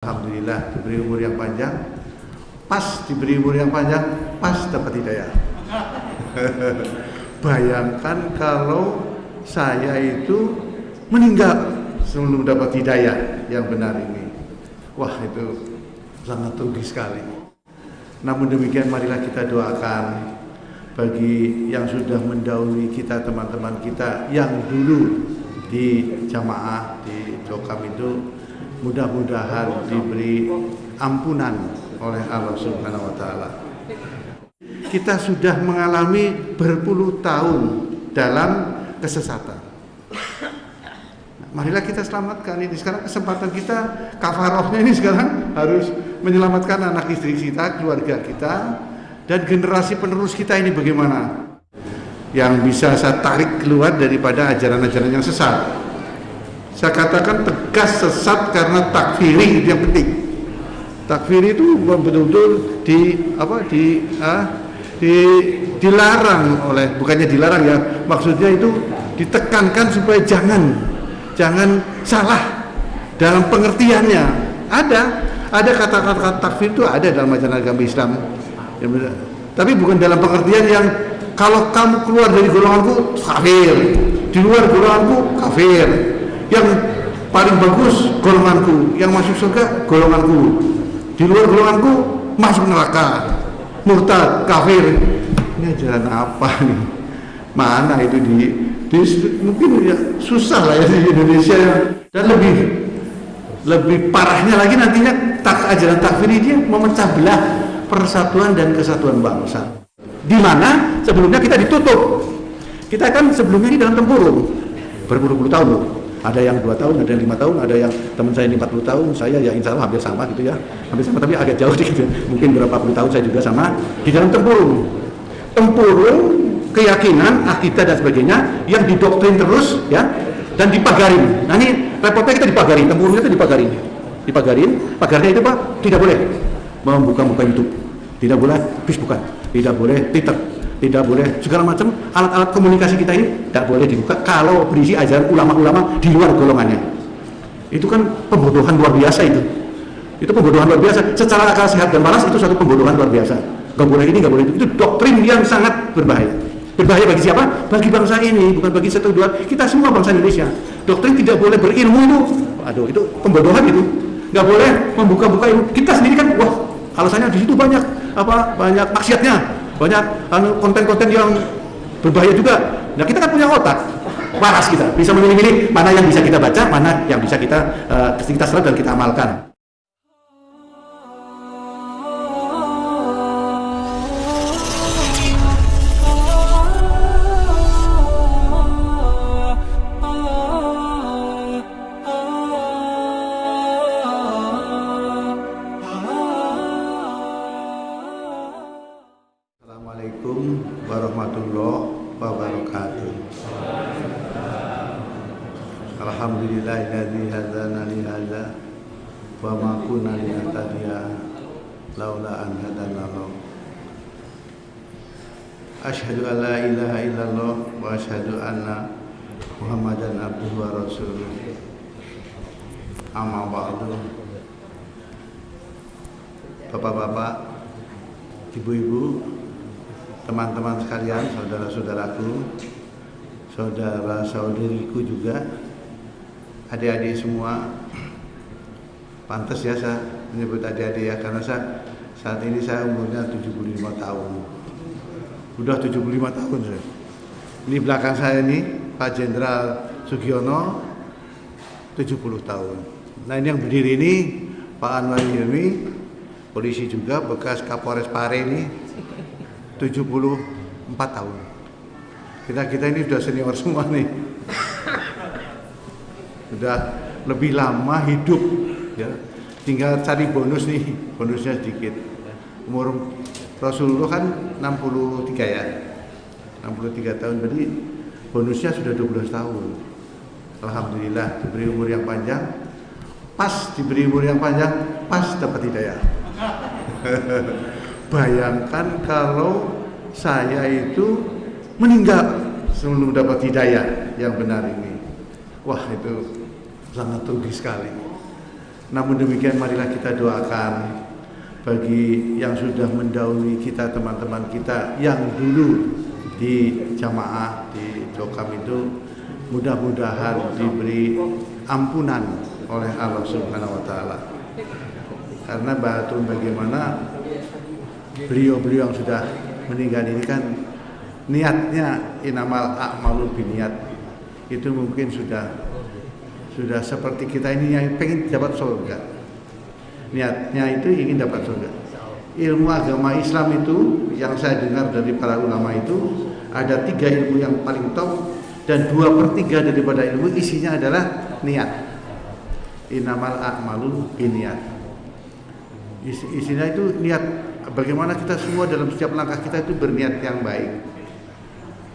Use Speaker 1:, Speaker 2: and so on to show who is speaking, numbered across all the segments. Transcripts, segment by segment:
Speaker 1: Alhamdulillah diberi umur yang panjang, pas diberi umur yang panjang, pas dapat hidayah. Bayangkan kalau saya itu meninggal sebelum dapat hidayah yang benar ini. Wah, itu sangat rugi sekali. Namun demikian, marilah kita doakan bagi yang sudah mendahului kita, teman-teman kita yang dulu di jamaah di Jokam itu, mudah-mudahan diberi ampunan oleh Allah Subhanahu wa Ta'ala. Kita sudah mengalami berpuluh tahun dalam kesesatan. Marilah kita selamatkan ini. Sekarang kesempatan kita, kafarohnya ini sekarang harus menyelamatkan anak istri kita, keluarga kita, dan generasi penerus kita ini bagaimana yang bisa saya tarik keluar daripada ajaran-ajaran yang sesat. Saya katakan tegas sesat karena takfiri itu yang penting. Takfiri itu betul-betul dilarang oleh, bukannya dilarang ya, maksudnya itu ditekankan supaya jangan salah dalam pengertiannya. Ada kata-kata takfir itu ada dalam ajaran agama Islam, tapi bukan dalam pengertian yang kalau kamu keluar dari golonganku kafir, di luar golonganku kafir, yang paling bagus golonganku, yang masuk surga golonganku, di luar golonganku masuk neraka, murtad, kafir. Ini ajaran apa nih? Mana itu mungkin ya susah lah ya di Indonesia. Dan lebih parahnya lagi nantinya ajaran takfir ini memecah belah persatuan dan kesatuan bangsa, di mana sebelumnya kita ditutup. Kita kan sebelumnya ini dalam tempurung berpuluh-puluh tahun loh. Ada yang 2 tahun, ada yang 5 tahun, ada yang teman saya ini 40 tahun, saya ya insya Allah hampir sama gitu ya, hampir sama tapi agak jauh dikit, mungkin berapa puluh tahun saya juga sama di dalam tempurung keyakinan, akidah dan sebagainya yang didoktrin terus ya, dan dipagarin. Nah ini repotnya, kita dipagarin, tempurungnya itu dipagarin, pagarnya itu Pak, tidak boleh membuka YouTube, tidak boleh Facebookan, tidak boleh Twitter, tidak boleh segala macam alat-alat komunikasi kita ini tidak boleh dibuka kalau berisi ajaran ulama-ulama di luar golongannya. Itu kan pembodohan luar biasa itu pembodohan luar biasa. Secara akal sehat dan waras itu suatu pembodohan luar biasa. Gak boleh ini, gak boleh itu doktrin yang sangat berbahaya. Berbahaya bagi siapa? Bagi bangsa ini, bukan bagi satu dua, kita semua bangsa Indonesia. Doktrin tidak boleh berilmu itu, aduh itu pembodohan itu. Gak boleh membuka-buka ilmu. Kita sendiri kan, wah alasannya di situ banyak maksiatnya, banyak konten-konten yang berbahaya juga. Nah kita kan punya otak, waras, kita bisa memilih-milih mana yang bisa kita baca, mana yang bisa kita serap dan kita amalkan. Assalamualaikum warahmatullahi wabarakatuh. Alhamdulillahilladzi hadana li hadza wa ma kunna linahtadiya laula an hadanallah. Asyhadu an la ilaha illallah wa asyhadu anna Muhammadan abduhu wa rasuluh. Amma ba'du. Bapak-bapak, ibu-ibu, teman-teman sekalian, saudara-saudaraku, saudara-saudariku juga, adik-adik semua. Pantas ya saya menyebut adik-adik ya, karena saat ini saya umurnya 75 tahun. Udah 75 tahun saya. Ini belakang saya ini Pak Jenderal Sugiono 70 tahun. Nah ini yang berdiri ini Pak Anwar Hilmi, polisi juga, bekas Kapolres Pare ini 74 tahun. Kita ini sudah senior semua nih. Sudah lebih lama hidup ya. Tinggal cari bonus nih, bonusnya sedikit. Umur Rasulullah kan 63 ya. 63 tahun, berarti bonusnya sudah 12 tahun. Alhamdulillah diberi umur yang panjang. Pas diberi umur yang panjang, pas dapat hidayah. Bayangkan kalau saya itu meninggal sebelum dapat hidayah yang benar ini. Wah, itu sangat rugi sekali. Namun demikian marilah kita doakan bagi yang sudah mendahului kita, teman-teman kita yang dulu di jamaah di Jokam itu, mudah-mudahan diberi ampunan oleh Allah Subhanahu wa taala. Karena bagaimana beliau-beliau yang sudah meninggal ini kan niatnya inamal a'malul binniyat, itu mungkin sudah seperti kita ini yang pengen dapat surga. Niatnya itu ingin dapat surga. Ilmu agama Islam itu yang saya dengar dari para ulama itu ada 3 ilmu yang paling top, dan 2/3 daripada ilmu isinya adalah niat. Innamal a'malul binniyat. Isinya itu niat. Bagaimana kita semua dalam setiap langkah kita itu berniat yang baik.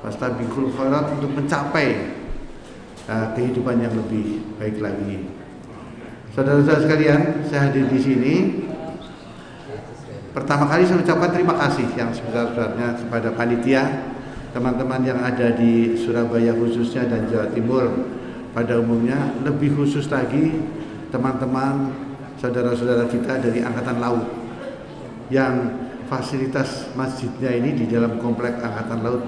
Speaker 1: Fastabiqul khairat, untuk mencapai kehidupan yang lebih baik lagi. Saudara-saudara sekalian, saya hadir di sini. Pertama kali saya ucapkan terima kasih yang sebesar-besarnya kepada panitia, teman-teman yang ada di Surabaya khususnya dan Jawa Timur pada umumnya, lebih khusus lagi teman-teman saudara-saudara kita dari Angkatan Laut yang fasilitas masjidnya ini di dalam komplek Angkatan Laut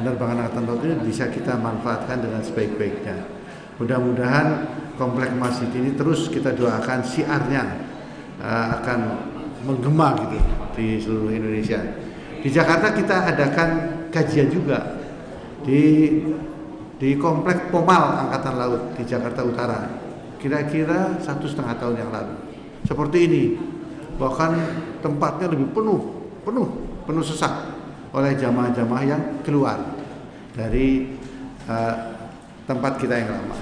Speaker 1: penerbangan Angkatan Laut ini bisa kita manfaatkan dengan sebaik-baiknya. Mudah-mudahan komplek masjid ini terus kita doakan siarnya akan menggema gitu di seluruh Indonesia. Di Jakarta kita adakan kajian juga di komplek Pomal Angkatan Laut di Jakarta Utara, kira-kira 1,5 tahun yang lalu. Seperti ini, bahkan tempatnya lebih penuh sesak oleh jamaah-jamaah yang keluar dari tempat kita yang lama,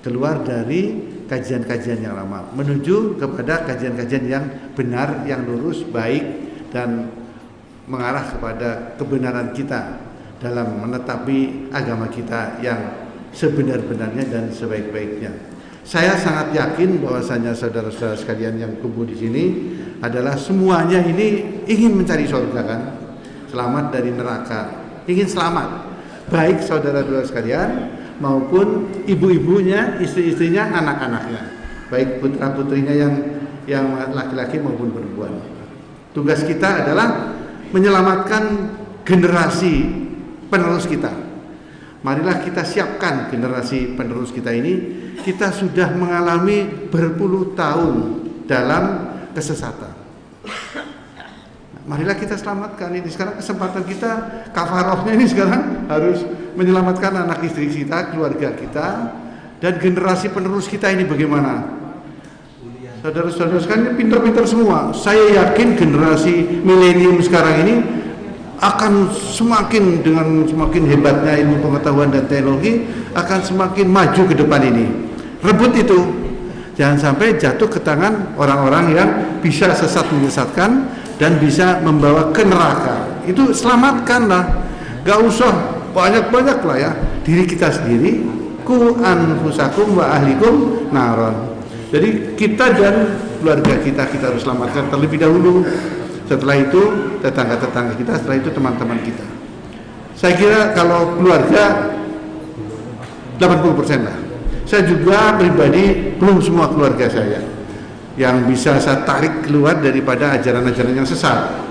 Speaker 1: keluar dari kajian-kajian yang lama menuju kepada kajian-kajian yang benar, yang lurus, baik, dan mengarah kepada kebenaran kita dalam menetapi agama kita yang sebenar-benarnya dan sebaik-baiknya. Saya sangat yakin bahwasanya saudara-saudara sekalian yang kumpul di sini adalah semuanya ini ingin mencari surga kan, selamat dari neraka, ingin selamat, baik saudara-saudara sekalian maupun ibu-ibunya, istri-istrinya, anak-anaknya, baik putra-putrinya yang laki-laki maupun perempuan. Tugas kita adalah menyelamatkan generasi penerus kita. Marilah kita siapkan generasi penerus kita ini. Kita sudah mengalami berpuluh tahun dalam kesesatan. Marilah kita selamatkan ini. Sekarang kesempatan kita, kafarohnya ini sekarang harus menyelamatkan anak istri kita, keluarga kita, dan generasi penerus kita ini bagaimana? Saudara-saudara sekalian pintar-pintar semua. Saya yakin generasi milenium sekarang ini akan semakin hebatnya ilmu pengetahuan dan teknologi, akan semakin maju ke depan ini. Rebut itu. Jangan sampai jatuh ke tangan orang-orang yang bisa sesat menyesatkan dan bisa membawa ke neraka. Itu selamatkanlah. Gak usah banyak-banyak lah ya. Diri kita sendiri, ku anfusakum wa ahlikum naron. Jadi kita dan keluarga kita harus selamatkan terlebih dahulu. Setelah itu tetangga-tetangga kita, setelah itu teman-teman kita. Saya kira kalau keluarga 80% lah. Saya juga pribadi belum semua keluarga saya yang bisa saya tarik keluar daripada ajaran-ajaran yang sesat.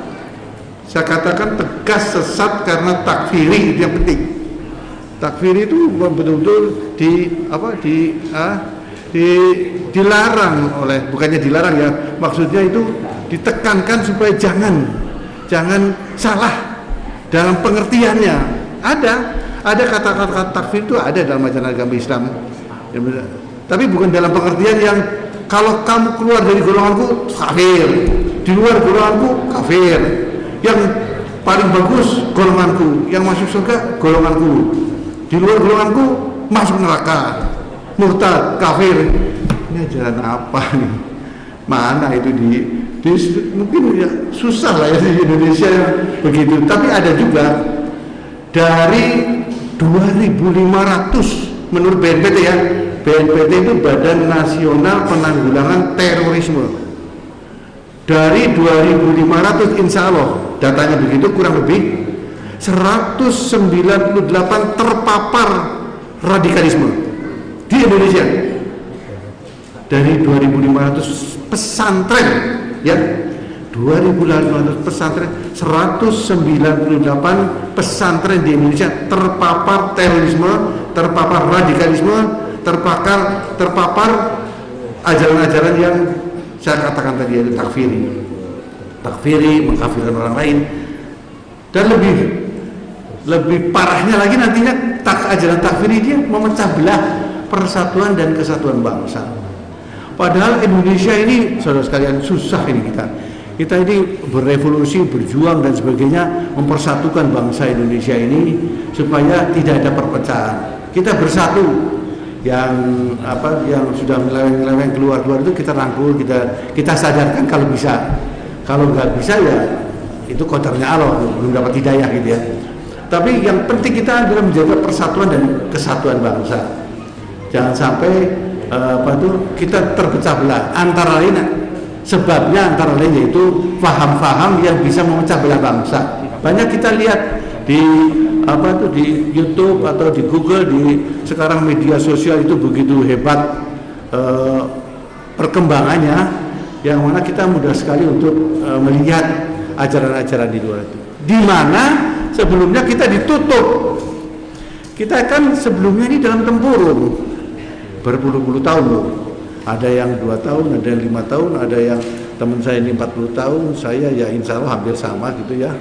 Speaker 1: Saya katakan tegas sesat karena takfiri itu yang penting. Takfiri itu betul-betul dilarang oleh, bukannya dilarang ya, maksudnya itu ditekankan supaya jangan salah dalam pengertiannya. Ada kata-kata takfir itu ada dalam ajaran agama Islam. Ya, tapi bukan dalam pengertian yang kalau kamu keluar dari golonganku kafir, di luar golonganku kafir, yang paling bagus golonganku, yang masuk surga golonganku, di luar golonganku masuk neraka, murtad, kafir. Ini ajaran apa nih? Mana itu mungkin ya, susah lah ya di Indonesia yang begitu. Tapi ada juga dari 2.500 menurut BNPT ya. BNPT itu Badan Nasional Penanggulangan Terorisme. Dari 2.500 insya Allah datanya begitu, kurang lebih 198 terpapar radikalisme di Indonesia. dari 2.500 pesantren, ya, 2.500 pesantren, 198 pesantren di Indonesia terpapar terorisme, terpapar radikalisme, terpapar ajaran-ajaran yang saya katakan tadi, yaitu takfiri, mengkafirkan orang lain. Dan lebih parahnya lagi nantinya ajaran takfiri dia memecah belah persatuan dan kesatuan bangsa. Padahal Indonesia ini, saudara sekalian, susah ini kita ini berevolusi, berjuang dan sebagainya, mempersatukan bangsa Indonesia ini supaya tidak ada perpecahan. Kita bersatu, yang sudah meleweng keluar itu kita rangkul, kita sadarkan kalau bisa. Kalau nggak bisa ya itu kotornya Allah, belum dapat hidayah gitu ya. Tapi yang penting kita adalah menjaga persatuan dan kesatuan bangsa. Jangan sampai kita terpecah belah. Antara lain sebabnya yaitu faham-faham yang bisa memecah belah bangsa. Banyak kita lihat di YouTube atau di Google, sekarang media sosial itu begitu hebat perkembangannya, yang mana kita mudah sekali untuk melihat ajaran-ajaran di luar itu. Di mana sebelumnya kita ditutup. Kita kan sebelumnya ini dalam tempurung berpuluh-puluh tahun loh. Ada yang 2 tahun, ada yang 5 tahun, ada yang teman saya ini 40 tahun, saya ya insya Allah hampir sama gitu ya.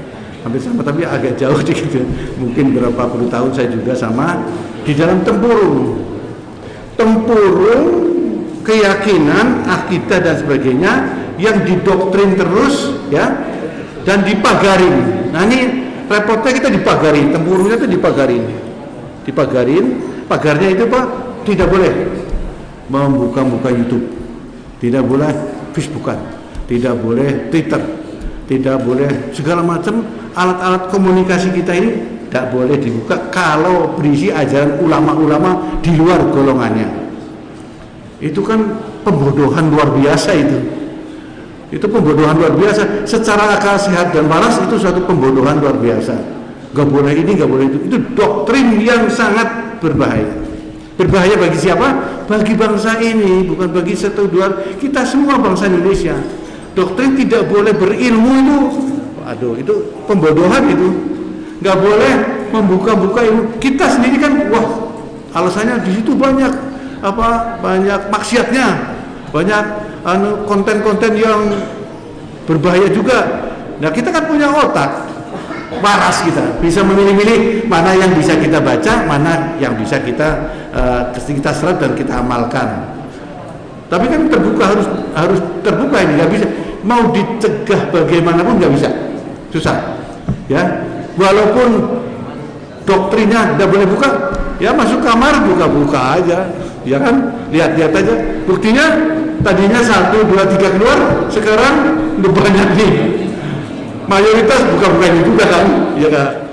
Speaker 1: Hampir sama tapi agak jauh dikit ya. Mungkin berapa puluh tahun saya juga sama di dalam tempurung keyakinan, akidah dan sebagainya yang didoktrin terus ya, dan dipagarin. Nah ini repotnya, kita dipagarin, tempurungnya itu dipagarin, pagarnya itu Pak, tidak boleh membuka YouTube, tidak boleh Facebookan, tidak boleh Twitter, tidak boleh segala macam alat-alat komunikasi kita ini tidak boleh dibuka kalau berisi ajaran ulama-ulama di luar golongannya. Itu kan pembodohan luar biasa itu pembodohan luar biasa. Secara akal sehat dan waras itu suatu pembodohan luar biasa. Gak boleh ini, gak boleh itu doktrin yang sangat berbahaya. Berbahaya bagi siapa? Bagi bangsa ini, bukan bagi satu dua, kita semua bangsa Indonesia. Doktrin tidak boleh berilmu itu pembodohan itu. Gak boleh membuka-buka ilmu. Kita sendiri kan, wah, alasannya di situ banyak maksiatnya, banyak konten-konten yang berbahaya juga. Nah kita kan punya otak waras, kita bisa memilih-milih mana yang bisa kita baca, mana yang bisa kita serap dan kita amalkan. Tapi kan harus terbuka, ini nggak bisa. Mau dicegah bagaimanapun nggak bisa, susah. Ya, walaupun doktrinnya tidak boleh buka, ya masuk kamar buka-buka aja, ya kan, lihat-lihat aja. Buktinya tadinya 1, 2, 3 keluar, sekarang udah banyak nih. Mayoritas buka-buka juga kan, ya kan.